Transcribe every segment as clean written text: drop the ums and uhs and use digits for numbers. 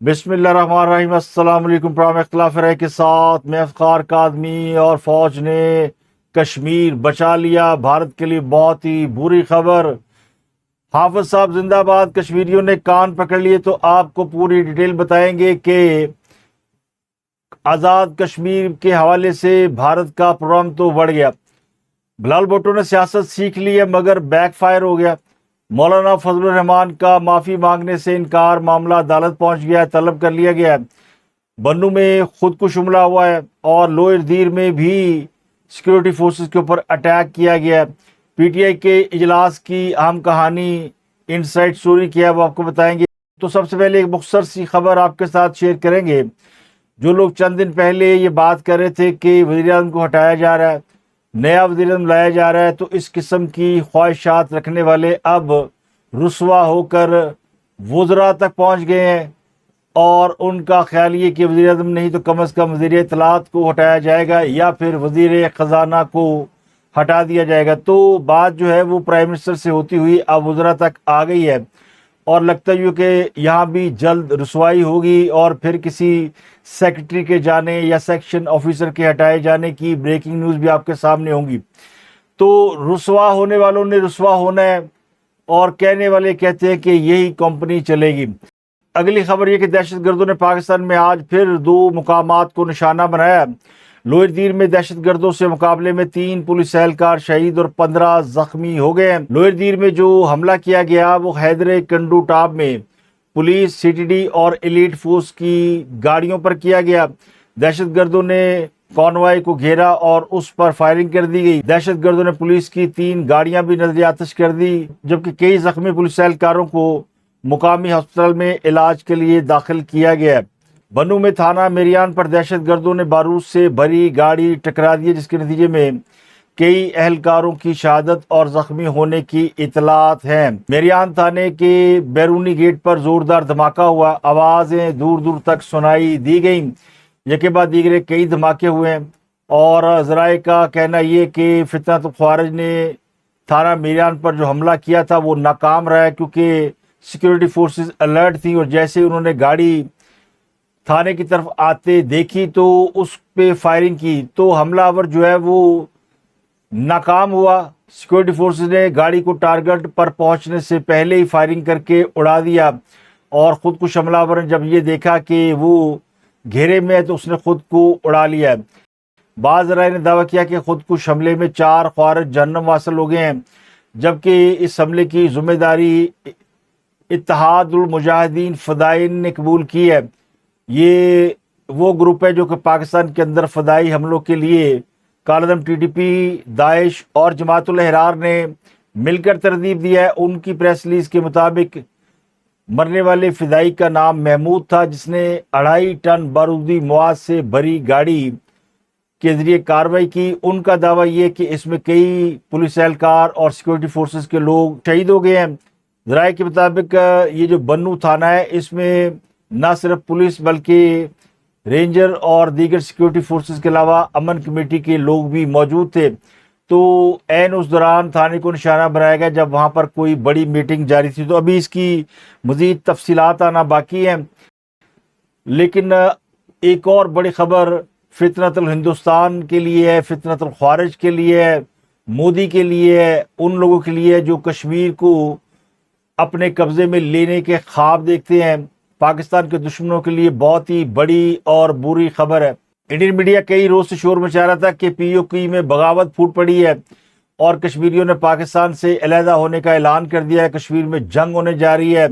बिस्मिल्लाहिर्रहमानिर्रहीम। अस्सलाम वालेकुम। प्रोग्राम इख्तिलाफ राय के साथ मैं अफ्तार कादमी और फौज ने कश्मीर बचा लिया। भारत के लिए बहुत ही बुरी खबर। हाफिज साहब जिंदाबाद। कश्मीरियों ने कान पकड़ लिए। तो आपको पूरी डिटेल बताएंगे कि आज़ाद कश्मीर के हवाले से भारत का प्रोग्राम तो बढ़ गया। बिलावल भुट्टो ने सियासत सीख ली है मगर बैकफायर हो गया। मौलाना फजलुर रहमान का माफ़ी मांगने से इनकार, मामला अदालत पहुंच गया है, तलब कर लिया गया है। बन्नू में खुदकुश हमला हुआ है और लोअर दीर में भी सिक्योरिटी फोर्सेस के ऊपर अटैक किया गया है। पीटीआई के इजलास की अहम कहानी, इनसाइड स्टोरी क्या है वो आपको बताएंगे। तो सबसे पहले एक मुख्तसर सी खबर आपके साथ शेयर करेंगे। जो लोग चंद दिन पहले ये बात कर रहे थे कि वज़ीर-ए-आज़म को हटाया जा रहा है, नया वज़ीर-ए-आज़म लाया जा रहा है, तो इस किस्म की ख्वाहिशात रखने वाले अब रुसवा होकर वज़रा तक पहुंच गए हैं और उनका ख्याल ये कि वज़ीर-ए-आज़म नहीं तो कम अज़ कम वज़ीर इत्तलात को हटाया जाएगा या फिर वज़ीर ख़जाना को हटा दिया जाएगा। तो बात जो है वो प्राइम मिनिस्टर से होती हुई अब वज़रा तक आ गई है और लगता है कि यहाँ भी जल्द रुसवाई होगी और फिर किसी सेक्रेटरी के जाने या सेक्शन ऑफिसर के हटाए जाने की ब्रेकिंग न्यूज़ भी आपके सामने होंगी। तो रुसवा होने वालों ने रुसवा होना है और कहने वाले कहते हैं कि यही कंपनी चलेगी। अगली खबर ये कि दहशतगर्दों ने पाकिस्तान में आज फिर 2 मुकामात को निशाना बनाया। लोअर दीर में दहशतगर्दों से मुकाबले में 3 पुलिस एहलकार शहीद और 15 जख्मी हो गए हैं। लोअर दीर में जो हमला किया गया वो हैदर कंडू टाप में पुलिस, सीटीडी और एलीट फोर्स की गाड़ियों पर किया गया। दहशतगर्दों ने कॉनवॉय को घेरा और उस पर फायरिंग कर दी गई। दहशतगर्दों ने पुलिस की 3 गाड़ियां भी नजर आतिश कर दी, जबकि कई जख्मी पुलिस एहलकारों को मुकामी अस्पताल में इलाज के लिए दाखिल किया गया। बन्नू में थाना मेरियान पर दहशतगर्दों ने बारूद से भरी गाड़ी टकरा दी, जिसके नतीजे में कई एहलकारों की शहादत और जख्मी होने की इतलात हैं। मेरियान थाने के बैरूनी गेट पर जोरदार धमाका हुआ, आवाजें दूर दूर तक सुनाई दी गई। यके बाद दीगरे कई धमाके हुए और जराए का कहना ये कि फितनत ख्वारिज ने थाना मेरियान पर जो हमला किया था वो नाकाम रहा है, क्योंकि सिक्योरिटी फोर्सेस अलर्ट थी और जैसे उन्होंने गाड़ी थाने की तरफ आते देखी तो उस पे फायरिंग की, तो हमलावर जो है वो नाकाम हुआ। सिक्योरिटी फोर्सेस ने गाड़ी को टारगेट पर पहुंचने से पहले ही फायरिंग करके उड़ा दिया और खुदकुश हमलावर ने जब ये देखा कि वो घेरे में है तो उसने खुद को उड़ा लिया। बाज़ राय ने दावा किया कि खुदकुश हमले में 4 ख्वारिज जहन्नम वासिल हो गए हैं, जबकि इस हमले की जिम्मेदारी इत्तेहादुल मुजाहिदीन फ़दाइन ने कबूल की है। ये वो ग्रुप है जो कि पाकिस्तान के अंदर फ़दाई हमलों के लिए कालदम टीटीपी, दाइश और जमातुल अहरार ने मिलकर तरतीब दिया है। उनकी प्रेस रिलीज के मुताबिक मरने वाले फ़िदाई का नाम महमूद था, जिसने 2.5 टन बारूदी मवाद से भरी गाड़ी के जरिए कार्रवाई की। उनका दावा यह कि इसमें कई पुलिस एहलकार और सिक्योरिटी फोर्सेस के लोग शहीद हो गए हैं। ज़राए के मुताबिक ये जो बन्नू थाना है इसमें न सिर्फ पुलिस बल्कि रेंजर और दीगर सिक्योरिटी फोर्सेस के अलावा अमन कमेटी के लोग भी मौजूद थे। तो ऐन उस दौरान थाने को निशाना बनाया गया जब वहाँ पर कोई बड़ी मीटिंग जारी थी। तो अभी इसकी मज़ीद तफसीलात आना बाकी हैं, लेकिन एक और बड़ी खबर फितनतुल हिंदुस्तान के लिए है, फितनतुल ख्वारिज के लिए है, मोदी के लिए है, उन लोगों के लिए जो कश्मीर को अपने कब्जे में लेने के ख्वाब देखते हैं। पाकिस्तान के दुश्मनों के लिए बहुत ही बड़ी और बुरी खबर है। इंडियन मीडिया कई रोज से शोर मचा रहा था कि पीओके में बगावत फूट पड़ी है और कश्मीरियों ने पाकिस्तान से अलहदा होने का ऐलान कर दिया है। कश्मीर में जंग होने जा रही है,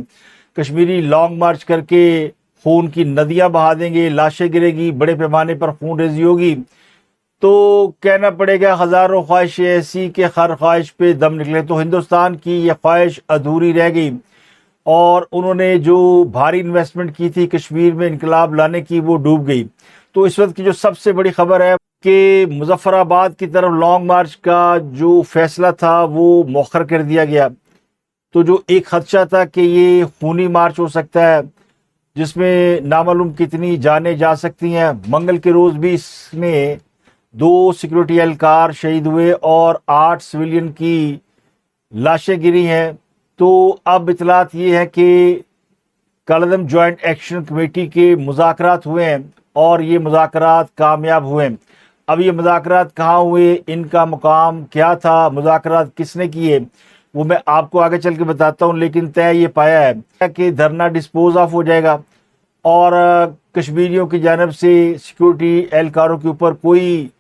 कश्मीरी लॉन्ग मार्च करके खून की नदियां बहा देंगे, लाशें गिरेगी, बड़े पैमाने पर खून रेजी होगी। तो कहना पड़ेगा हज़ारों ख्वाहिशें ऐसी कि हर ख्वाहिश पे दम निकले। तो हिंदुस्तान की यह ख्वाहिश अधूरी रह गई और उन्होंने जो भारी इन्वेस्टमेंट की थी कश्मीर में इनकलाब लाने की, वो डूब गई। तो इस वक्त की जो सबसे बड़ी खबर है कि मुजफ्फराबाद की तरफ लॉन्ग मार्च का जो फैसला था वो मौखर कर दिया गया। तो जो एक खदशा था कि ये खूनी मार्च हो सकता है जिसमें नामालूम कितनी जानें जा सकती हैं, मंगल के रोज़ भी इसमें 2 सिक्योरिटी एहलकार शहीद हुए और 8 सिविलियन की लाशें गिरी हैं। तो अब इतलात ये है कि कलदम जॉइंट एक्शन कमेटी के मुज़ाकरात हुए हैं और ये मुज़ाकरात कामयाब हुए हैं। अब ये मुज़ाकरात कहाँ हुए, इनका मुकाम क्या था, मुज़ाकरात किसने किए, वो मैं आपको आगे चल के बताता हूँ। लेकिन तय ये पाया है कि धरना डिस्पोज ऑफ हो जाएगा और कश्मीरियों की जानब से सिक्योरिटी एहलकारों के ऊपर कोई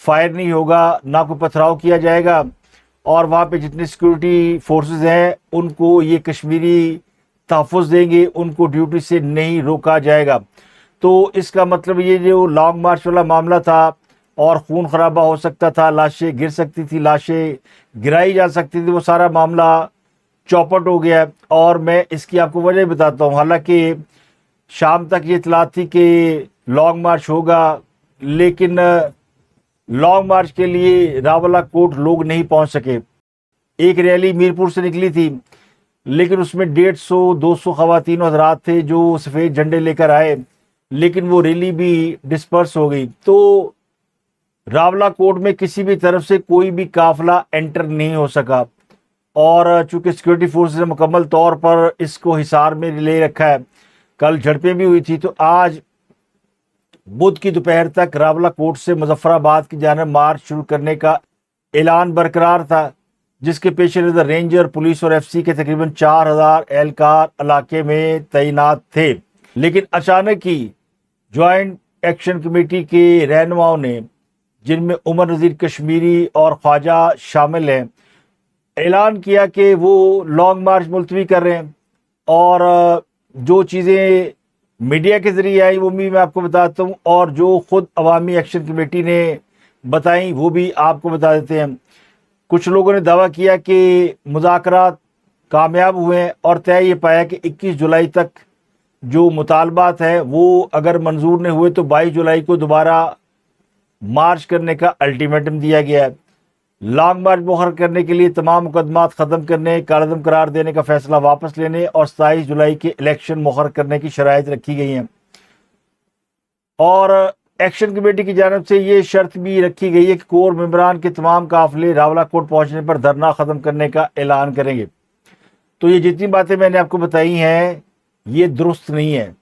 फायर नहीं होगा, ना कोई पथराव किया जाएगा और वहाँ पे जितने सिक्योरिटी फोर्सेस हैं उनको ये कश्मीरी तहफ़्फ़ुज़ देंगे, उनको ड्यूटी से नहीं रोका जाएगा। तो इसका मतलब ये जो लॉन्ग मार्च वाला मामला था और खून खराबा हो सकता था, लाशें गिर सकती थी, लाशें गिराई जा सकती थी, वो सारा मामला चौपट हो गया। और मैं इसकी आपको वजह बताता हूँ। हालांकि शाम तक ये इतला थी कि लॉन्ग मार्च होगा, लेकिन लॉन्ग मार्च के लिए रावलाकोट लोग नहीं पहुंच सके। एक रैली मीरपुर से निकली थी, लेकिन उसमें 150-200 ख़वातीन और हज़रात थे जो सफ़ेद झंडे लेकर आए, लेकिन वो रैली भी डिस्पर्स हो गई। तो रावलाकोट में किसी भी तरफ से कोई भी काफिला एंटर नहीं हो सका और चूंकि सिक्योरिटी फोर्सेस ने मुकम्मल तौर पर इसको हिसार में ले रखा है। कल झड़पें भी हुई थी, तो आज बुध की दोपहर तक रावलाकोट से मुजफ्फराबाद की जानिब मार्च शुरू करने का ऐलान बरकरार था, जिसके पेश नज़र रेंजर, पुलिस और एफसी के तकरीबन 4000 एहलकार इलाके में तैनात थे। लेकिन अचानक ही जॉइंट एक्शन कमेटी के रहनुमाओं ने, जिनमें उमर नज़ीर कश्मीरी और ख्वाजा शामिल हैं, ऐलान किया कि वो लॉन्ग मार्च मुलतवी कर रहे हैं। और जो चीज़ें मीडिया के ज़रिए आई वो भी मैं आपको बताता हूँ, और जो ख़ुद अवामी एक्शन कमेटी ने बताई वो भी आपको बता देते हैं। कुछ लोगों ने दावा किया कि मुज़ाकरात कामयाब हुए हैं और तय ये पाया कि 21 जुलाई तक जो मुतालबात हैं वो अगर मंजूर नहीं हुए तो 22 जुलाई को दोबारा मार्च करने का अल्टीमेटम दिया गया है। लॉन्ग मार्च मुखर करने के लिए तमाम मुकदमात ख़त्म करने, कालदम करार देने का फैसला वापस लेने और 27 जुलाई के इलेक्शन मुखर करने की शराइत रखी गई हैं। और एक्शन कमेटी की जानब से ये शर्त भी रखी गई है कि कोर मेंबरान के तमाम काफिले रावलाकोट पहुंचने पर धरना ख़त्म करने का ऐलान करेंगे। तो ये जितनी बातें मैंने आपको बताई हैं ये दुरुस्त नहीं है।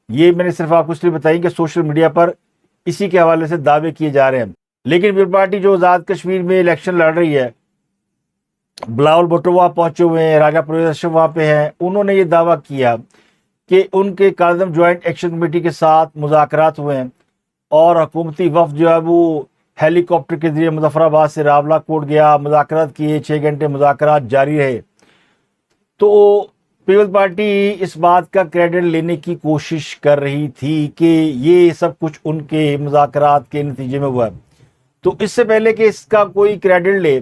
ये मैंने सिर्फ आपको इसलिए बताई कि सोशल मीडिया पर इसी के हवाले से दावे किए जा रहे हैं। लेकिन पीपल पार्टी जो आज़ाद कश्मीर में इलेक्शन लड़ रही है, बिलावल भुट्टो वहाँ पहुंचे हुए हैं, राजा परवेज़ अशरफ वहाँ पे हैं, उन्होंने ये दावा किया कि उनके कालदम जॉइंट एक्शन कमेटी के साथ मुज़ाकरात हुए हैं और हुकूमती वफ़द जो है वो हेलीकॉप्टर के जरिए मुजफ्फराबाद से रावलाकोट गया, मुज़ाकरात किए, 6 घंटे मुज़ाकरात जारी रहे। तो पीपल पार्टी इस बात का क्रेडिट लेने की कोशिश कर रही थी कि ये सब कुछ उनके मुज़ाकरात के नतीजे में हुआ है। तो इससे पहले कि इसका कोई क्रेडिट ले,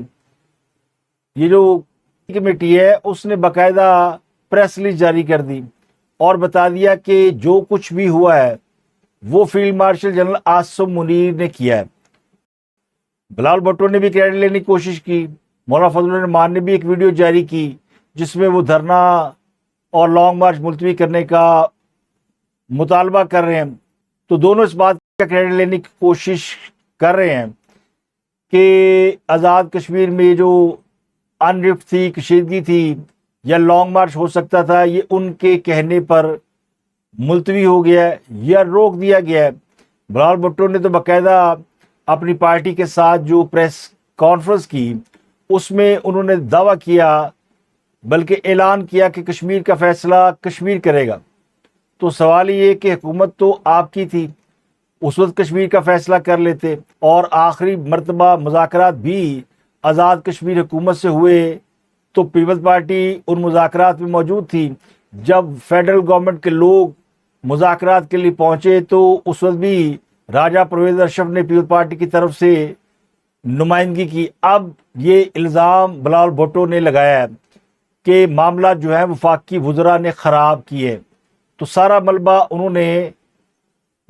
ये जो कमेटी है उसने बाकायदा प्रेस रिलीज जारी कर दी और बता दिया कि जो कुछ भी हुआ है वो field marshal general Asim Munir ने किया है। बिलावल भुट्टो ने भी क्रेडिट लेने की कोशिश की। मौलाना फजलुर रहमान ने भी एक वीडियो जारी की जिसमें वो धरना और लॉन्ग मार्च मुलतवी करने का मुतालबा कर रहे हैं। तो दोनों इस बात का क्रेडिट लेने की कोशिश कर रहे हैं कि आज़ाद कश्मीर में जो अनरिफ्ट थी, कशीदगी थी या लॉन्ग मार्च हो सकता था, ये उनके कहने पर मुलतवी हो गया है या रोक दिया गया है। बिलावल भुट्टो ने तो बाकायदा अपनी पार्टी के साथ जो प्रेस कॉन्फ्रेंस की उसमें उन्होंने दावा किया, बल्कि ऐलान किया कि कश्मीर का फैसला कश्मीर करेगा। तो सवाल ये कि हुकूमत तो आपकी थी, उस वक्त कश्मीर का फैसला कर लेते और आखिरी मरतबा मुज़ाकरात भी आज़ाद कश्मीर हुकूमत से हुए तो पीपल्स पार्टी उन मुज़ाकरात में मौजूद थी। जब फेडरल गवर्नमेंट के लोग मुज़ाकरात के लिए पहुँचे तो उस वक्त भी राजा परवेज़ अशरफ ने पीपल्स पार्टी की तरफ से नुमाइंदगी की। अब ये इल्ज़ाम बिलावल भुट्टो ने लगाया है कि मामला जो है वफाकी वज़रा ने ख़राब किए, तो सारा मलबा उन्होंने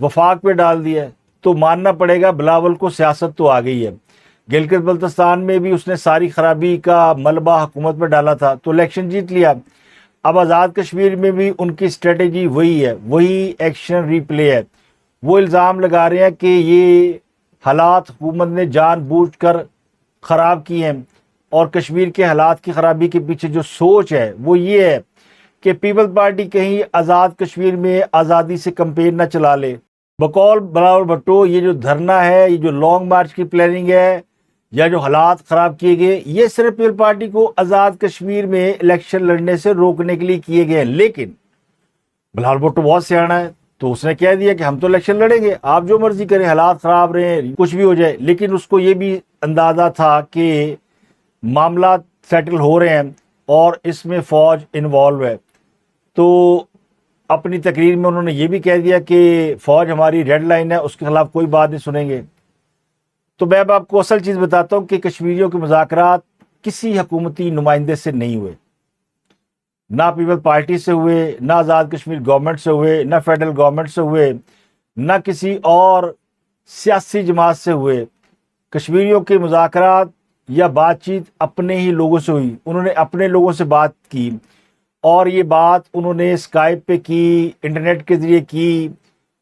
वफाक पे डाल दिया। तो मानना पड़ेगा बिलावल को सियासत तो आ गई है। गिलगित बल्तिस्तान में भी उसने सारी खराबी का मलबा हुकूमत पर डाला था तो इलेक्शन जीत लिया। अब आज़ाद कश्मीर में भी उनकी स्ट्रेटेजी वही है, वही एक्शन रिप्ले है। वो इल्ज़ाम लगा रहे हैं कि ये हालात हुकूमत ने जानबूझकर ख़राब किए हैं और कश्मीर के हालात की ख़राबी के पीछे जो सोच है वो ये है کہ پیپل پارٹی کہیں آزاد کشمیر میں آزادی سے کمپین نہ چلا لے۔ بقول بلاول بھٹو یہ جو دھرنا ہے، یہ جو لانگ مارچ کی پلاننگ ہے یا جو حالات خراب کیے گئے، یہ صرف پیپل پارٹی کو آزاد کشمیر میں الیکشن لڑنے سے روکنے کے لیے کیے گئے ہیں۔ لیکن بلاول بھٹو بہت سیاںا ہے، تو اس نے کہہ دیا کہ ہم تو الیکشن لڑیں گے، آپ جو مرضی کریں، حالات خراب رہے، کچھ بھی ہو جائے۔ لیکن اس کو یہ بھی اندازہ تھا کہ معاملات سیٹل ہو رہے ہیں اور اس میں فوج انوالو ہے، تو اپنی تقریر میں انہوں نے یہ بھی کہہ دیا کہ فوج ہماری ریڈ لائن ہے، اس کے خلاف کوئی بات نہیں سنیں گے۔ تو میں اب آپ کو اصل چیز بتاتا ہوں کہ کشمیریوں کے مذاکرات کسی حکومتی نمائندے سے نہیں ہوئے، نہ پیپل پارٹی سے ہوئے، نہ آزاد کشمیر گورنمنٹ سے ہوئے، نہ فیڈرل گورنمنٹ سے ہوئے، نہ کسی اور سیاسی جماعت سے ہوئے۔ کشمیریوں کے مذاکرات یا بات چیت اپنے ہی لوگوں سے ہوئی، انہوں نے اپنے لوگوں سے بات کی، اور یہ بات انہوں نے اسکائپ پہ کی، انٹرنیٹ کے ذریعے کی،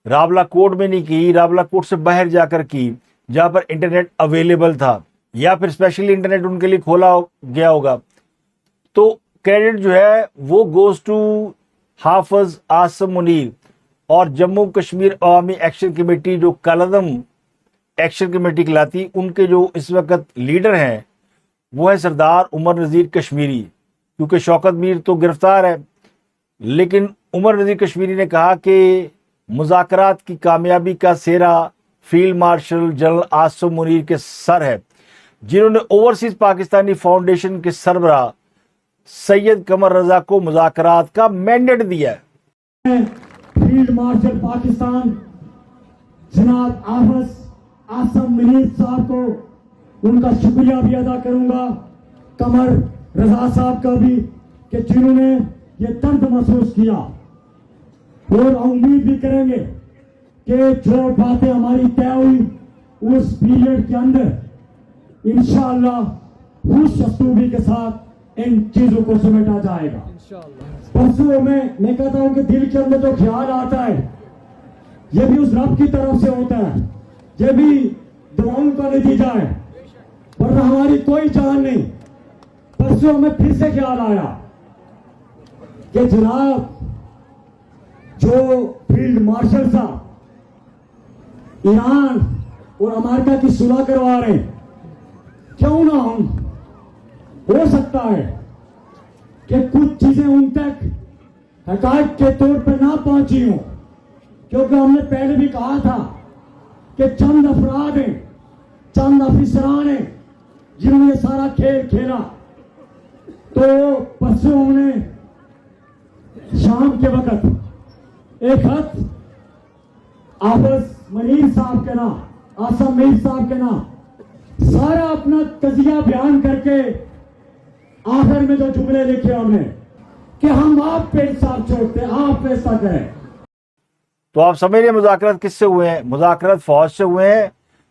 راولا کوٹ میں نہیں کی، راولا کوٹ سے باہر جا کر کی جہاں پر انٹرنیٹ اویلیبل تھا، یا پھر اسپیشلی انٹرنیٹ ان کے لیے کھولا گیا ہوگا۔ تو کریڈٹ جو ہے وہ گوز ٹو حافظ عاصم منیر اور جموں کشمیر عوامی ایکشن کمیٹی، جو کالعدم ایکشن کمیٹی کہلاتی، ان کے جو اس وقت لیڈر ہیں وہ ہے سردار عمر نذیر کشمیری، کیونکہ شوکت میر تو گرفتار ہے۔ لیکن عمر نذیر کشمیری نے کہا کہ مذاکرات کی کامیابی کا سہرا field marshal general Asim Munir کے سر ہے، جنہوں نے اوورسیز پاکستانی فاؤنڈیشن کے سربراہ سید قمر رضا کو مذاکرات کا مینڈیٹ دیا ہے۔ فیلڈ مارشل پاکستان جناب حافظ عاصم منیر صاحب کو ان کا شکریہ بھی ادا کروں گا، قمر رضا صاحب کا بھی، کہ جنہوں نے یہ درد محسوس کیا، اور امید بھی کریں گے کہ جو باتیں ہماری طے ہوئی اس پیریڈ کے اندر انشاءاللہ خوش اسلوبی کے ساتھ ان چیزوں کو سمیٹا جائے گا۔ پرسوں میں کہتا ہوں کہ دل کے اندر جو خیال آتا ہے یہ بھی اس رب کی طرف سے ہوتا ہے، یہ بھی دعاؤں کا نتیجہ ہے، ورنہ ہماری کوئی جان نہیں۔ پرسوں ہمیں پھر سے خیال آیا کہ جناب جو فیلڈ مارشل صاحب ایران اور امریکہ کی صلح کروا رہے ہیں، کیوں نہ ہم، ہو سکتا ہے کہ کچھ چیزیں ان تک حقائق کے طور پر نہ پہنچی ہوں، کیونکہ ہم نے پہلے بھی کہا تھا کہ چند افراد ہیں، چند افسران ہیں جنہوں نے یہ سارا کھیل کھیلا۔ تو پرسوں ہم نے شام کے وقت ایک خط حافظ منیر صاحب کے نام، عاصم منیر صاحب کے نام، سارا اپنا تجزیہ بیان کر کے آخر میں جو جملے لکھے ہم نے کہ ہم آپ پہ حساب چھوڑتے ہیں، آپ فیصلہ کریں۔ تو آپ سمجھ رہے مذاکرات کس سے ہوئے ہیں؟ مذاکرات فوج سے ہوئے ہیں،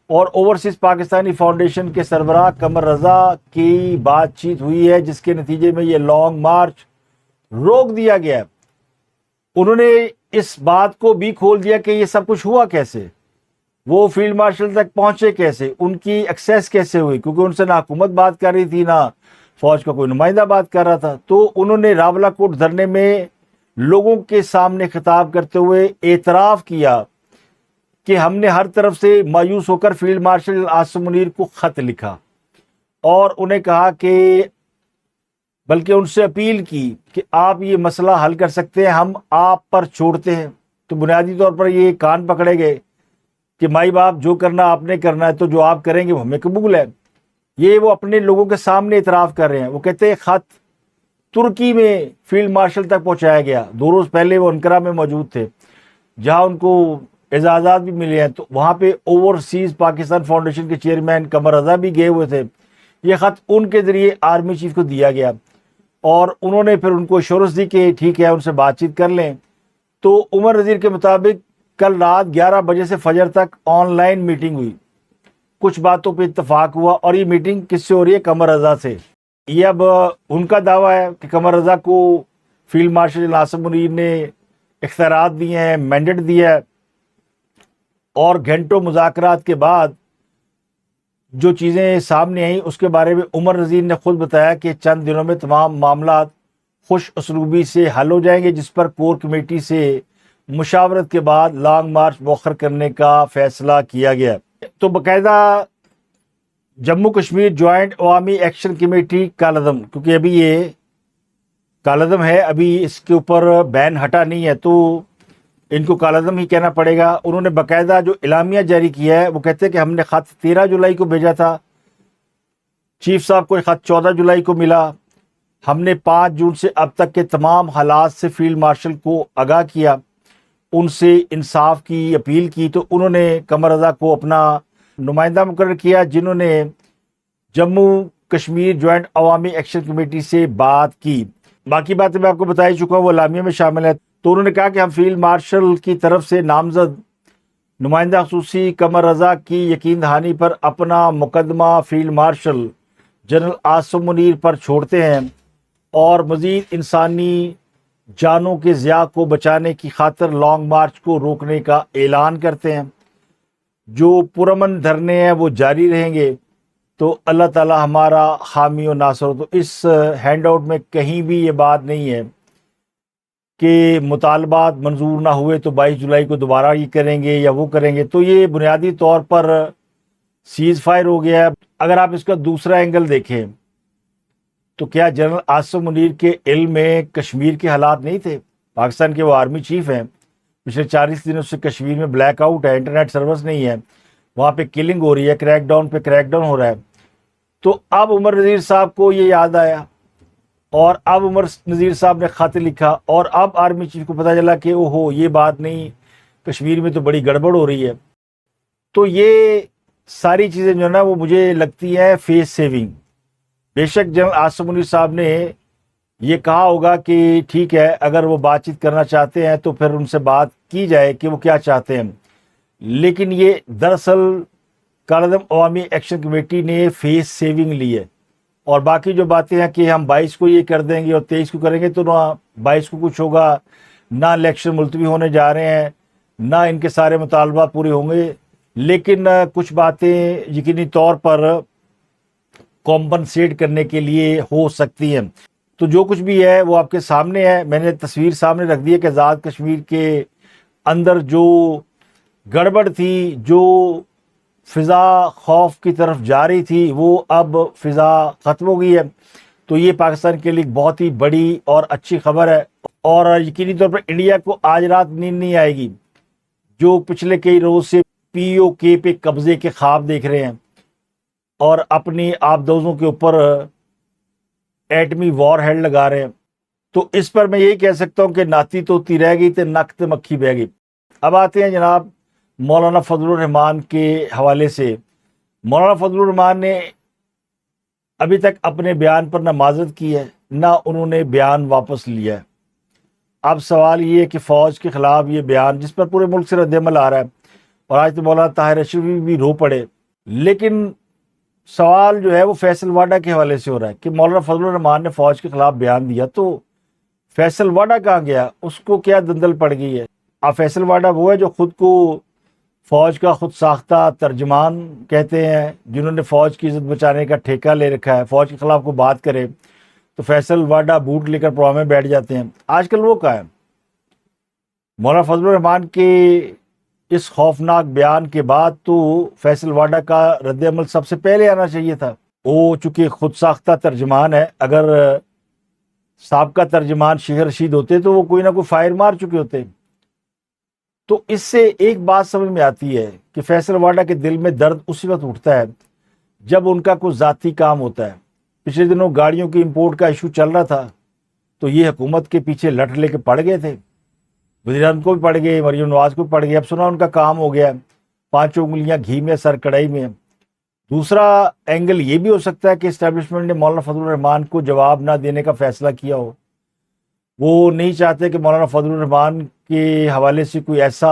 اور اوورسیز پاکستانی فاؤنڈیشن کے سربراہ قمر رضا کی بات چیت ہوئی ہے، جس کے نتیجے میں یہ لانگ مارچ روک دیا گیا۔ انہوں نے اس بات کو بھی کھول دیا کہ یہ سب کچھ ہوا کیسے، وہ فیلڈ مارشل تک پہنچے کیسے، ان کی ایکسیس کیسے ہوئی، کیونکہ ان سے نہ حکومت بات کر رہی تھی، نہ فوج کا کوئی نمائندہ بات کر رہا تھا۔ تو انہوں نے راولا کوٹ دھرنے میں لوگوں کے سامنے خطاب کرتے ہوئے اعتراف کیا کہ ہم نے ہر طرف سے مایوس ہو کر فیلڈ مارشل عاصم منیر کو خط لکھا، اور انہیں کہا کہ بلکہ ان سے اپیل کی کہ آپ یہ مسئلہ حل کر سکتے ہیں، ہم آپ پر چھوڑتے ہیں۔ تو بنیادی طور پر یہ کان پکڑے گئے کہ مائی باپ جو کرنا آپ نے کرنا ہے، تو جو آپ کریں گے وہ ہمیں قبول ہے۔ یہ وہ اپنے لوگوں کے سامنے اعتراف کر رہے ہیں۔ وہ کہتے ہیں خط ترکی میں فیلڈ مارشل تک پہنچایا گیا، 2 روز پہلے وہ انقرہ میں موجود تھے جہاں ان کو اعزازات بھی ملے ہیں، تو وہاں پہ اوورسیز پاکستان فاؤنڈیشن کے چیئرمین قمر رضا بھی گئے ہوئے تھے۔ یہ خط ان کے ذریعے آرمی چیف کو دیا گیا، اور انہوں نے پھر ان کو ایشورنس دی کہ ٹھیک ہے ان سے بات چیت کر لیں۔ تو عمر نذیر کے مطابق کل رات 11 بجے سے فجر تک آن لائن میٹنگ ہوئی، کچھ باتوں پہ اتفاق ہوا، اور یہ میٹنگ کس سے ہو رہی ہے؟ قمر رضا سے۔ یہ اب ان کا دعویٰ ہے کہ قمر رضا کو فیلڈ مارشل عاصم منیر نے اختیارات دیے ہیں، مینڈیٹ دیا ہے، اور گھنٹوں مذاکرات کے بعد جو چیزیں سامنے آئیں اس کے بارے میں عمر نذیر نے خود بتایا کہ چند دنوں میں تمام معاملات خوش اسلوبی سے حل ہو جائیں گے، جس پر کور کمیٹی سے مشاورت کے بعد لانگ مارچ مؤخر کرنے کا فیصلہ کیا گیا۔ تو باقاعدہ جموں کشمیر جوائنٹ عوامی ایکشن کمیٹی کالعدم، کیونکہ ابھی یہ کالعدم ہے، ابھی اس کے اوپر بین ہٹا نہیں ہے، تو ان کو کالعدم ہی کہنا پڑے گا۔ انہوں نے باقاعدہ جو اعلامیہ جاری کیا ہے وہ کہتے ہیں کہ ہم نے خط 13 جولائی کو بھیجا تھا، چیف صاحب کو خط 14 جولائی کو ملا، ہم نے 5 جون سے اب تک کے تمام حالات سے فیلڈ مارشل کو آگاہ کیا، ان سے انصاف کی اپیل کی، تو انہوں نے قمر رضا کو اپنا نمائندہ مقرر کیا، جنہوں نے جموں کشمیر جوائنٹ عوامی ایکشن کمیٹی سے بات کی۔ باقی باتیں میں آپ کو بتا ہی چکا ہوں، وہ اعلامیہ میں شامل ہے۔ تو انہوں نے کہا کہ ہم فیلڈ مارشل کی طرف سے نامزد نمائندہ خصوصی قمر رضا کی یقین دہانی پر اپنا مقدمہ field marshal general Asim Munir پر چھوڑتے ہیں اور مزید انسانی جانوں کے ضیاع کو بچانے کی خاطر لانگ مارچ کو روکنے کا اعلان کرتے ہیں۔ جو پرامن دھرنے ہیں وہ جاری رہیں گے، تو اللہ تعالی ہمارا حامی و ناصر ہو۔ تو اس ہینڈ آؤٹ میں کہیں بھی یہ بات نہیں ہے کہ مطالبات منظور نہ ہوئے تو 22 جولائی کو دوبارہ یہ کریں گے یا وہ کریں گے، تو یہ بنیادی طور پر سیز فائر ہو گیا ہے۔ اگر آپ اس کا دوسرا اینگل دیکھیں تو کیا جنرل عاصم منیر کے علم میں کشمیر کے حالات نہیں تھے؟ پاکستان کے وہ آرمی چیف ہیں، پچھلے 40 دنوں سے کشمیر میں بلیک آؤٹ ہے، انٹرنیٹ سروس نہیں ہے، وہاں پہ کلنگ ہو رہی ہے، کریک ڈاؤن پہ کریک ڈاؤن ہو رہا ہے۔ تو اب عمر نذیر صاحب کو یہ یاد آیا، اور اب عمر نذیر صاحب نے خط لکھا، اور اب آرمی چیف کو پتہ چلا کہ اوہو یہ بات نہیں، کشمیر میں تو بڑی گڑبڑ ہو رہی ہے۔ تو یہ ساری چیزیں جو ہے نا وہ مجھے لگتی ہیں فیس سیونگ۔ بے شک جنرل عاصم منیر صاحب نے یہ کہا ہوگا کہ ٹھیک ہے، اگر وہ بات چیت کرنا چاہتے ہیں تو پھر ان سے بات کی جائے کہ وہ کیا چاہتے ہیں، لیکن یہ دراصل کالعدم عوامی ایکشن کمیٹی نے فیس سیونگ لی ہے۔ اور باقی جو باتیں ہیں کہ ہم 22 کو یہ کر دیں گے اور 23 کو کریں گے، تو نہ 22 کو کچھ ہوگا، نہ الیکشن ملتوی ہونے جا رہے ہیں، نہ ان کے سارے مطالبات پورے ہوں گے، لیکن کچھ باتیں یقینی طور پر کمپنسیٹ کرنے کے لیے ہو سکتی ہیں۔ تو جو کچھ بھی ہے وہ آپ کے سامنے ہے، میں نے تصویر سامنے رکھ دی ہے کہ آزاد کشمیر کے اندر جو گڑبڑ تھی، جو فضا خوف کی طرف جا رہی تھی، وہ اب فضا ختم ہو گئی ہے۔ تو یہ پاکستان کے لیے بہت ہی بڑی اور اچھی خبر ہے، اور یقینی طور پر انڈیا کو آج رات نیند نہیں آئے گی، جو پچھلے کئی روز سے پی او کے پہ قبضے کے خواب دیکھ رہے ہیں اور اپنی آبدوزوں کے اوپر ایٹمی وار ہیڈ لگا رہے ہیں۔ تو اس پر میں یہی کہہ سکتا ہوں کہ ناتی توتی رہ گئی تے نک تے مکھی بہ گئی۔ اب آتے ہیں جناب مولانا فضل الرحمان کے حوالے سے۔ مولانا فضل الرحمان نے ابھی تک اپنے بیان پر نہ معذرت کی ہے، نہ انہوں نے بیان واپس لیا ہے۔ اب سوال یہ ہے کہ فوج کے خلاف یہ بیان، جس پر پورے ملک سے رد عمل آ رہا ہے، اور آج تو مولانا طاہر اشرفی بھی رو پڑے، لیکن سوال جو ہے وہ فیصل واڈا کے حوالے سے ہو رہا ہے کہ مولانا فضل الرحمان نے فوج کے خلاف بیان دیا، تو فیصل واڈا کہاں گیا؟ اس کو کیا دندل پڑ گئی ہے؟ اب فیصل واڈا وہ ہے جو خود کو فوج کا خود ساختہ ترجمان کہتے ہیں، جنہوں نے فوج کی عزت بچانے کا ٹھیکہ لے رکھا ہے، فوج کے خلاف کو بات کرے تو فیصل واڈا بوٹ لے کر پروگرام میں بیٹھ جاتے ہیں۔ آج کل وہ کہاں ہے؟ مولانا فضل الرحمان کے اس خوفناک بیان کے بعد تو فیصل واڈا کا رد عمل سب سے پہلے آنا چاہیے تھا۔ وہ چونکہ خود ساختہ ترجمان ہے، اگر سابقہ ترجمان شیخ رشید ہوتے تو وہ کوئی نہ کوئی فائر مار چکے ہوتے۔ تو اس سے ایک بات سمجھ میں آتی ہے کہ فیصل واڈا کے دل میں درد اسی وقت اٹھتا ہے جب ان کا کوئی ذاتی کام ہوتا ہے۔ پچھلے دنوں گاڑیوں کی امپورٹ کا ایشو چل رہا تھا، تو یہ حکومت کے پیچھے لٹ لے کے پڑ گئے تھے، وزیر اعظم کو بھی پڑ گئے، مریم نواز کو بھی پڑ گئے۔ اب سنا ان کا کام ہو گیا، 5 انگلیاں گھی میں سر کڑائی میں۔ دوسرا اینگل یہ بھی ہو سکتا ہے کہ اسٹیبلشمنٹ نے مولانا فضل الرحمان کو جواب نہ دینے کا فیصلہ کیا ہو، وہ نہیں چاہتے کہ مولانا فضل الرحمان کے حوالے سے کوئی ایسا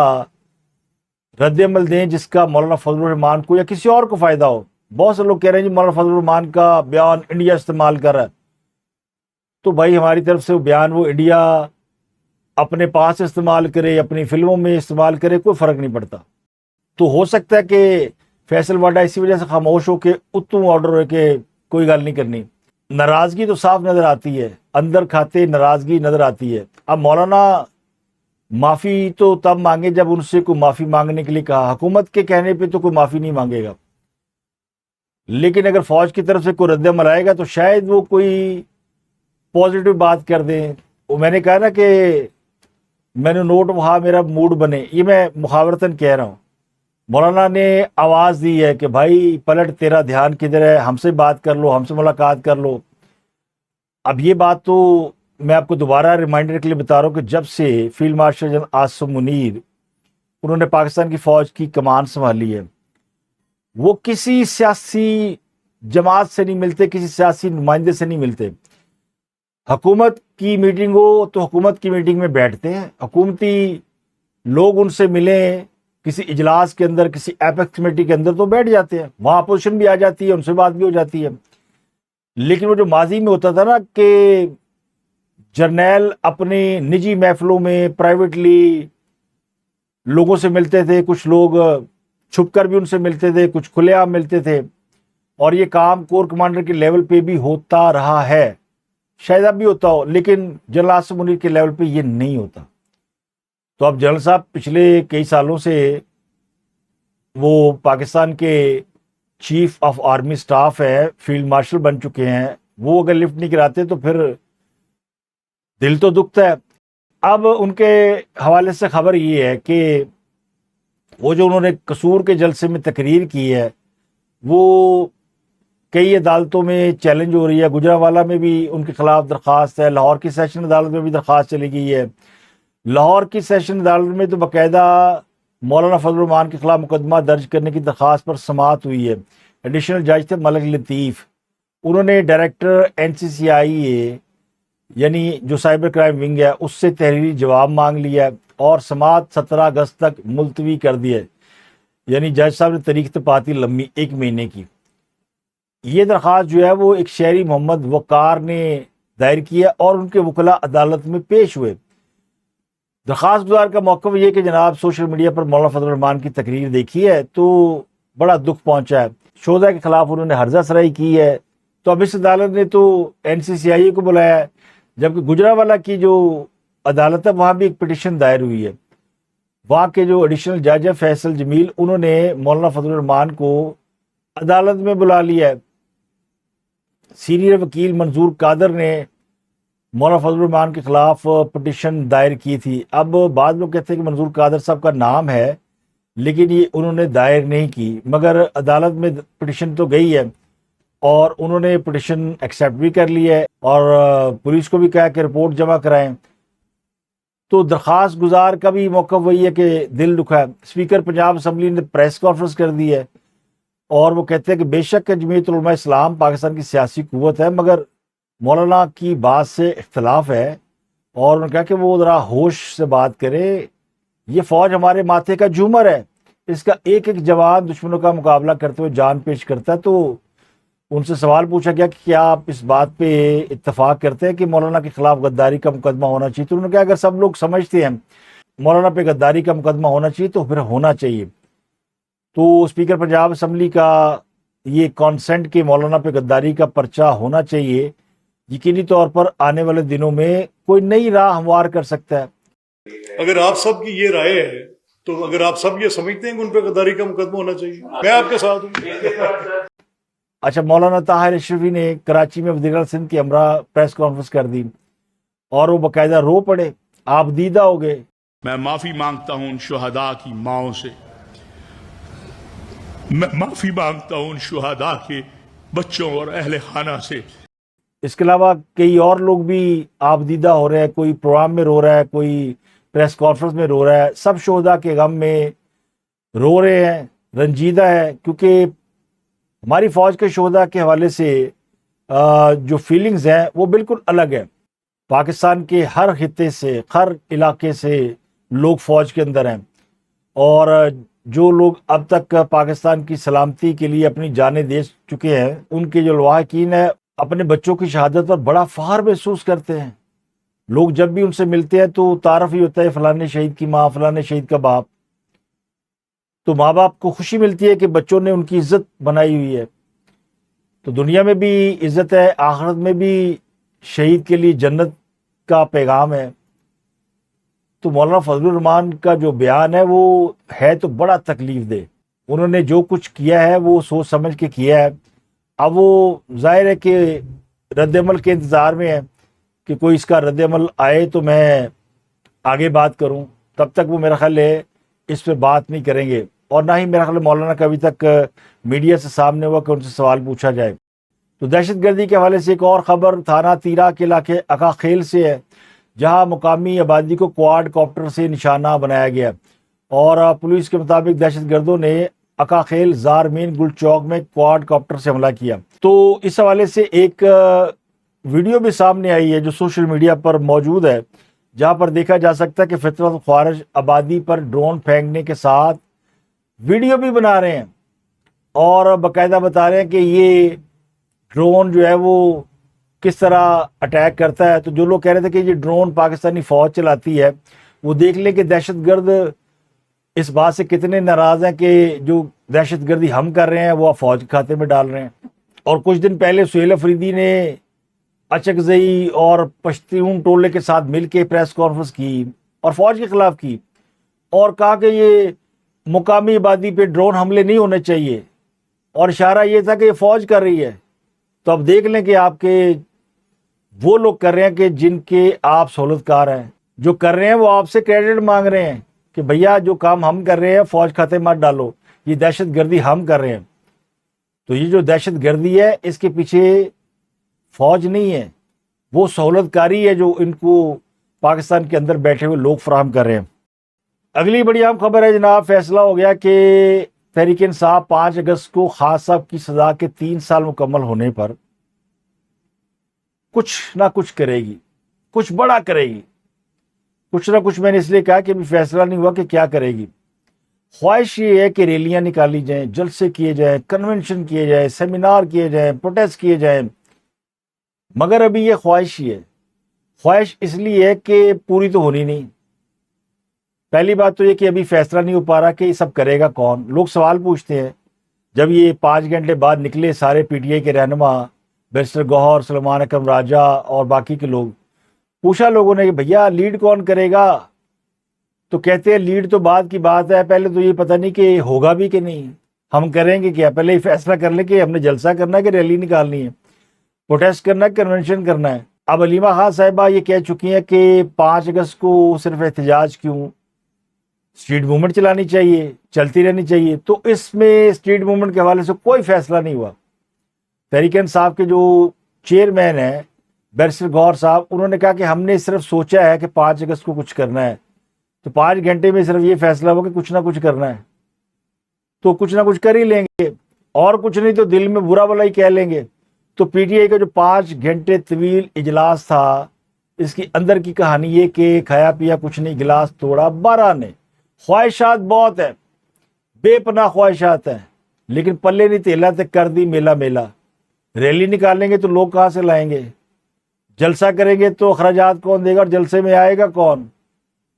رد عمل دیں جس کا مولانا فضل الرحمان کو یا کسی اور کو فائدہ ہو۔ بہت سے لوگ کہہ رہے ہیں جی مولانا فضل الرحمان کا بیان انڈیا استعمال کر رہا ہے، تو بھائی ہماری طرف سے وہ بیان وہ انڈیا اپنے پاس استعمال کرے، اپنی فلموں میں استعمال کرے، کوئی فرق نہیں پڑتا۔ تو ہو سکتا ہے کہ فیصل واڈا اسی وجہ سے خاموش ہو کے اتوں آرڈر ہو کہ کوئی گل نہیں کرنی۔ ناراضگی تو صاف نظر آتی ہے۔ اندر کھاتے ناراضگی نظر آتی ہے. اب مولانا معافی تو تب مانگے جب ان سے کوئی معافی مانگنے کے لیے کہا. حکومت کے کہنے پہ تو کوئی معافی نہیں مانگے گا, لیکن اگر فوج کی طرف سے کوئی رد عمل آئے گا تو شاید وہ کوئی پازیٹیو بات کر دیں. وہ میں نے کہا نا کہ میں نے نوٹ وہاں میرا موڈ بنے, یہ میں محاورتاً کہہ رہا ہوں. مولانا نے آواز دی ہے کہ بھائی پلٹ, تیرا دھیان کدھر ہے, ہم سے بات کر لو, ہم سے ملاقات کر لو. اب یہ بات تو میں آپ کو دوبارہ ریمائنڈر کے لیے بتا رہا ہوں کہ جب سے field marshal general Asim Munir انہوں نے پاکستان کی فوج کی کمان سنبھالی ہے, وہ کسی سیاسی جماعت سے نہیں ملتے, کسی سیاسی نمائندے سے نہیں ملتے. حکومت کی میٹنگ ہو تو حکومت کی میٹنگ میں بیٹھتے ہیں, حکومتی لوگ ان سے ملیں کسی اجلاس کے اندر, کسی ایپیکس کمیٹی کے اندر تو بیٹھ جاتے ہیں, وہاں اپوزیشن بھی آ جاتی ہے, ان سے بات بھی ہو جاتی ہے. لیکن وہ جو ماضی میں ہوتا تھا نا کہ جرنیل اپنی نجی محفلوں میں پرائیویٹلی لوگوں سے ملتے تھے, کچھ لوگ چھپ کر بھی ان سے ملتے تھے, کچھ کھلے عام ملتے تھے, اور یہ کام کور کمانڈر کے لیول پہ بھی ہوتا رہا ہے. شاید اب بھی ہوتا ہو, لیکن جنرل عاصم منیر کے لیول پہ یہ نہیں ہوتا. تو اب جنرل صاحب پچھلے کئی سالوں سے وہ پاکستان کے چیف آف آرمی سٹاف ہے, فیلڈ مارشل بن چکے ہیں. وہ اگر لفٹ نہیں کراتے تو پھر دل تو دکھتا ہے. اب ان کے حوالے سے خبر یہ ہے کہ وہ جو انہوں نے قصور کے جلسے میں تقریر کی ہے وہ کئی عدالتوں میں چیلنج ہو رہی ہے. گجرانوالہ میں بھی ان کے خلاف درخواست ہے, لاہور کی سیشن عدالت میں بھی درخواست چلی گئی ہے. لاہور کی سیشن عدالت میں تو باقاعدہ مولانا فضل الرحمان کے خلاف مقدمہ درج کرنے کی درخواست پر سماعت ہوئی ہے. ایڈیشنل جج تھے ملک لطیف, انہوں نے ڈائریکٹر NCCIA یعنی جو سائبر کرائم ونگ ہے اس سے تحریری جواب مانگ لیا ہے اور سماعت 17 اگست تک ملتوی کر دی ہے. یعنی جج صاحب نے تاریخ تپاتی لمبی 1 مہینے کی. یہ درخواست جو ہے وہ ایک شہری محمد وقار نے دائر کیا اور ان کے وکلاء عدالت میں پیش ہوئے. درخواست گزار کا موقف یہ کہ جناب سوشل میڈیا پر مولانا فضل الرحمان کی تقریر دیکھی ہے تو بڑا دکھ پہنچا ہے. شہداء کے خلاف انہوں نے ہرزہ سرائی کی ہے, تو اب اس عدالت نے تو NCCIA کو بلایا ہے, جبکہ گجرانوالہ کی جو عدالت ہے وہاں بھی ایک پٹیشن دائر ہوئی ہے. وہاں کے جو ایڈیشنل جج ہے فیصل جمیل, انہوں نے مولانا فضل الرحمان کو عدالت میں بلا لیا ہے. سینئر وکیل منظور قادر نے مولانا فضل الرحمان کے خلاف پٹیشن دائر کی تھی. اب بعض لوگ کہتے ہیں کہ منظور قادر صاحب کا نام ہے لیکن یہ انہوں نے دائر نہیں کی, مگر عدالت میں پٹیشن تو گئی ہے اور انہوں نے پٹیشن ایکسیپٹ بھی کر لی ہے اور پولیس کو بھی کہا کہ رپورٹ جمع کرائیں. تو درخواست گزار کا بھی موقف وہی ہے کہ دل دکھا ہے. اسپیکر پنجاب اسمبلی نے پریس کانفرنس کر دی ہے اور وہ کہتے ہیں کہ بے شک جمعیت علماء اسلام پاکستان کی سیاسی قوت ہے, مگر مولانا کی بات سے اختلاف ہے, اور انہوں نے کہا کہ وہ ذرا ہوش سے بات کرے. یہ فوج ہمارے ماتھے کا جھومر ہے, اس کا ایک ایک جوان دشمنوں کا مقابلہ کرتے ہوئے جان پیش کرتا ہے. تو ان سے سوال پوچھا گیا کہ کیا آپ اس بات پہ اتفاق کرتے ہیں کہ مولانا کے خلاف غداری کا مقدمہ ہونا چاہیے؟ تو انہوں نے کہا اگر سب لوگ سمجھتے ہیں مولانا پہ غداری کا مقدمہ ہونا چاہیے تو پھر ہونا چاہیے. تو اسپیکر پنجاب اسمبلی کا یہ کانسنٹ کہ مولانا پہ غداری کا پرچہ ہونا چاہیے یقینی طور پر آنے والے دنوں میں کوئی نئی راہ ہموار کر سکتا ہے. اگر آپ سب کی یہ رائے ہے تو اگر آپ سب یہ سمجھتے ہیں کہ ان پہ غداری کا مقدمہ ہونا چاہیے, میں آپ کے ساتھ ہوں. اچھا, مولانا طاہر اشرفی نے کراچی میں وزیر اعلیٰ سندھ کی ہمراہ پریس کانفرنس کر دی اور وہ باقاعدہ رو پڑے, آپ دیدہ ہو گئے. میں معافی مانگتا ہوں ان شہداء کی ماؤں سے, میں معافی مانگتا ہوں ان شہداء کے بچوں اور اہل خانہ سے. اس کے علاوہ کئی اور لوگ بھی آپ دیدہ ہو رہے ہیں, کوئی پروگرام میں رو رہا ہے, کوئی پریس کانفرنس میں رو رہا ہے. سب شہداء کے غم میں رو رہے ہیں, رنجیدہ ہے, کیونکہ ہماری فوج کے شہداء کے حوالے سے جو فیلنگز ہیں وہ بالکل الگ ہیں. پاکستان کے ہر خطے سے, ہر علاقے سے لوگ فوج کے اندر ہیں, اور جو لوگ اب تک پاکستان کی سلامتی کے لیے اپنی جانیں دے چکے ہیں ان کے جو لواحقین ہیں اپنے بچوں کی شہادت پر بڑا فخر محسوس کرتے ہیں. لوگ جب بھی ان سے ملتے ہیں تو تعارف ہی ہوتا ہے فلانے شہید کی ماں, فلانے شہید کا باپ. تو ماں باپ کو خوشی ملتی ہے کہ بچوں نے ان کی عزت بنائی ہوئی ہے. تو دنیا میں بھی عزت ہے, آخرت میں بھی शहीद के लिए जन्नत का पैगाम है। तो मौलाना फजलुर रहमान का जो बयान है वो है तो बड़ा तकलीफ दे। उन्होंने जो कुछ किया है वो सोच समझ के किया है। अब वो जाहिर है कि रद्दअमल के इंतज़ार में है कि कोई इसका रद्दअमल आए तो मैं आगे बात करूं। तब तक वो मेरा ख्याल है इस पर बात नहीं करेंगे, और ना ही मेरा ख्याल मौलाना का अभी तक मीडिया से सामने हुआ कि उनसे सवाल पूछा जाए। तो दहशतगर्दी के हवाले से एक और ख़बर थाना तीरा के इलाके अका खेल से है, जहां मुकामी आबादी को क्वाड कॉप्टर से निशाना बनाया गया, और पुलिस के मुताबिक दहशतगर्दों ने अका खेल ज़ारमीन गुल चौक में क्वाड कॉप्टर से हमला किया। तो इस हवाले से एक वीडियो भी सामने आई है जो सोशल मीडिया पर मौजूद है, जहां पर देखा जा सकता है कि फितरत ख्वारिज आबादी पर ड्रोन फेंकने के साथ वीडियो भी बना रहे हैं और बाकायदा बता रहे हैं कि ये ड्रोन जो है वो किस तरह अटैक करता है। तो जो लोग कह रहे थे कि ये ड्रोन पाकिस्तानी फ़ौज चलाती है, वो देख लें कि दहशतगर्द इस बात से कितने नाराज़ हैं कि जो दहशतगर्दी हम कर रहे हैं वो फ़ौज के खाते में डाल रहे हैं। और कुछ दिन पहले सुहेल अफरीदी ने अचकजई और पश्तून टोले के साथ मिलकर प्रेस कॉन्फ्रेंस की और फ़ौज के ख़िलाफ़ की, और कहा कि ये मुकामी आबादी पे ड्रोन हमले नहीं होने चाहिए, और इशारा ये था कि ये फ़ौज कर रही है। तो अब देख लें कि आपके वो लोग कर रहे हैं कि जिनके आप सहूलतकार हैं, जो कर रहे हैं वो आपसे क्रेडिट मांग रहे हैं कि भैया जो काम हम कर रहे हैं फ़ौज खाते मत डालो, ये दहशत गर्दी हम कर रहे हैं। तो ये जो दहशत गर्दी है इसके पीछे फ़ौज नहीं है, वो सहूलतकारी है जो इनको पाकिस्तान के अंदर बैठे हुए लोग फराहम कर रहे हैं। अगली बड़ी अहम खबर है जनाब, फैसला हो गया कि तहरीक इंसाफ 5 अगस्त को खान साहब की सज़ा के 3 साल मुकम्मल होने पर कुछ ना कुछ करेगी, कुछ बड़ा करेगी। कुछ ना कुछ मैंने इसलिए कहा कि अभी फैसला नहीं हुआ कि क्या करेगी। ख्वाहिश ये है कि रैलियां निकाली जाएं, जलसे किए जाएं, कन्वेंशन किए जाएं, सेमिनार किए जाएं, प्रोटेस्ट किए जाएं, मगर अभी ये ख्वाहिश ही है। ख्वाहिश इसलिए है कि पूरी तो होनी नहीं। पहली बात तो ये कि अभी फैसला नहीं हो पा रहा कि ये सब करेगा कौन। लोग सवाल पूछते हैं, जब ये 5 घंटे बाद निकले सारे पीटीआई के रहनुमा बैरिस्टर गौहर, सलमान अकरम राजा और बाकी के लोग, पूछा लोगों ने कि भैया लीड कौन करेगा, तो कहते हैं लीड तो बाद की बात है, पहले तो ये पता नहीं कि होगा भी कि नहीं, हम करेंगे क्या, पहले ही फैसला कर ले कि हमने जलसा करना है कि रैली निकालनी है, प्रोटेस्ट करना है, कन्वेंशन करना है। अब अलीमा खान साहिबा ये कह चुकी हैं कि 5 अगस्त को सिर्फ एहतजाज क्यों, स्ट्रीट मूवमेंट चलानी चाहिए, चलती रहनी चाहिए। तो इसमें स्ट्रीट मूवमेंट के हवाले से कोई फैसला नहीं हुआ। तहरीक इंसाफ के जो चेयरमैन हैं बैरिस्टर गौहर साहब, उन्होंने कहा कि हमने सिर्फ सोचा है कि 5 अगस्त को कुछ करना है, तो 5 घंटे में सिर्फ ये फैसला हुआ कि कुछ ना कुछ करना है, तो कुछ ना कुछ कर ही लेंगे, और कुछ नहीं तो दिल में बुरा भला ही कह लेंगे। तो पीटीआई का जो 5 घंटे तवील इजलास था, इसकी अंदर की कहानी ये कि खाया पिया कुछ नहीं, गिलास तोड़ा 12 ने। ख्वाहिशात बहुत है, बेपनाह ख्वाहिशात हैं, लेकिन पल्ले नहीं तेला तक कर दी मेला मेला। रैली निकालेंगे तो लोग कहाँ से लाएंगे, जलसा करेंगे तो अखराजात कौन देगा और जलसे में आएगा कौन,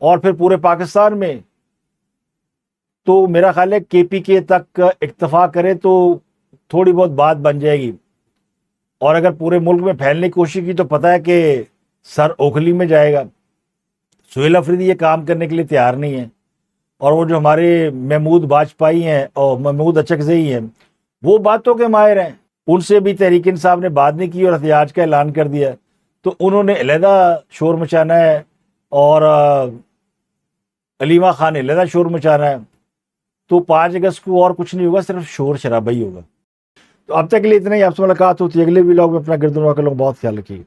और फिर पूरे पाकिस्तान में। तो मेरा ख्याल है केपीके तक इक्तफा करे तो थोड़ी बहुत बात बन जाएगी, और अगर पूरे मुल्क में फैलने की कोशिश की तो पता है कि सर ओखली में जाएगा। सुहेल अफरीदी ये काम करने के लिए तैयार नहीं है, और वो जो हमारे महमूद बाजपाई हैं और महमूद अचकजई हैं, वो बातों के माहिर हैं, उनसे भी तहरीक इंसाफ ने बात नहीं की और एहतिजाज का ऐलान कर दिया। तो उन्होंने अलहदा शोर मचाना है और अलीमा खान ने अलहदा शोर मचाना है। तो 5 अगस्त को और कुछ नहीं होगा, सिर्फ शोर शराबा ही होगा। तो अब तक के लिए इतना ही। आपसे मुलाकात होती है अगले व्लॉग में। अपना गिरदुनवा का लोग बहुत ख्याल रखिए।